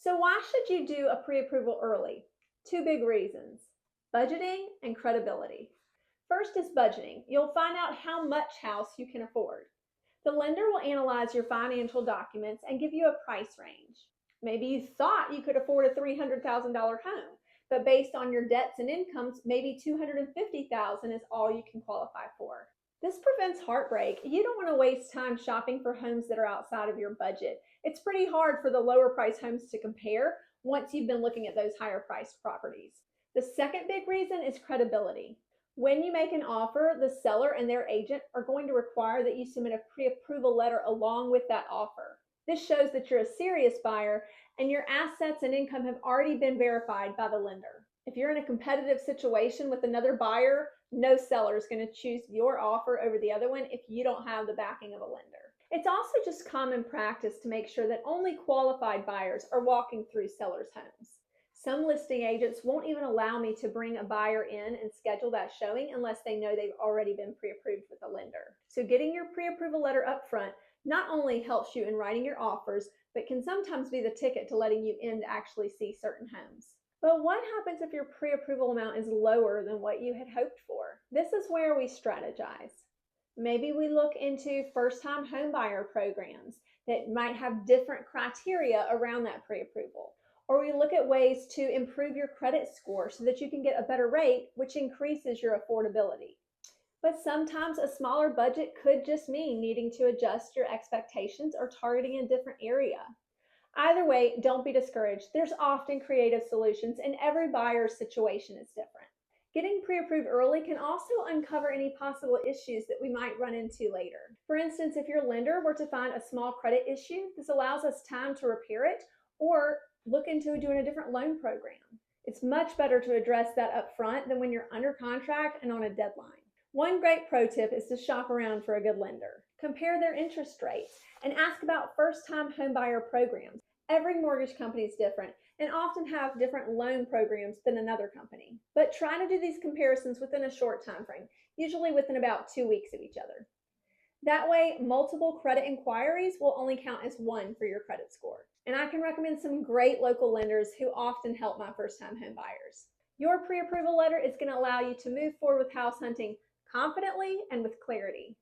So why should you do a pre-approval early? Two big reasons: budgeting and credibility. First is budgeting. You'll find out how much house you can afford. The lender will analyze your financial documents and give you a price range. Maybe you thought you could afford a $300,000 home, but based on your debts and incomes, maybe $250,000 is all you can qualify for. This prevents heartbreak. You don't want to waste time shopping for homes that are outside of your budget. It's pretty hard for the lower price homes to compare once you've been looking at those higher priced properties. The second big reason is credibility. When you make an offer, the seller and their agent are going to require that you submit a pre-approval letter along with that offer. This shows that you're a serious buyer and your assets and income have already been verified by the lender. If you're in a competitive situation with another buyer, no seller is going to choose your offer over the other one if you don't have the backing of a lender. It's also just common practice to make sure that only qualified buyers are walking through sellers' homes. Some listing agents won't even allow me to bring a buyer in and schedule that showing unless they know they've already been pre-approved with a lender. So getting your pre-approval letter up front not only helps you in writing your offers, but can sometimes be the ticket to letting you in to actually see certain homes. But what happens if your pre-approval amount is lower than what you had hoped for? This is where we strategize. Maybe we look into first-time homebuyer programs that might have different criteria around that pre-approval. Or we look at ways to improve your credit score so that you can get a better rate, which increases your affordability. But sometimes a smaller budget could just mean needing to adjust your expectations or targeting a different area. Either way, don't be discouraged. There's often creative solutions, and every buyer's situation is different. Getting pre-approved early can also uncover any possible issues that we might run into later. For instance, if your lender were to find a small credit issue, this allows us time to repair it or look into doing a different loan program. It's much better to address that up front than when you're under contract and on a deadline. One great pro tip is to shop around for a good lender. Compare their interest rates and ask about first-time homebuyer programs. Every mortgage company is different and often have different loan programs than another company. But try to do these comparisons within a short time frame, usually within about 2 weeks of each other. That way, multiple credit inquiries will only count as one for your credit score. And I can recommend some great local lenders who often help my first-time home buyers. Your pre-approval letter is going to allow you to move forward with house hunting confidently and with clarity.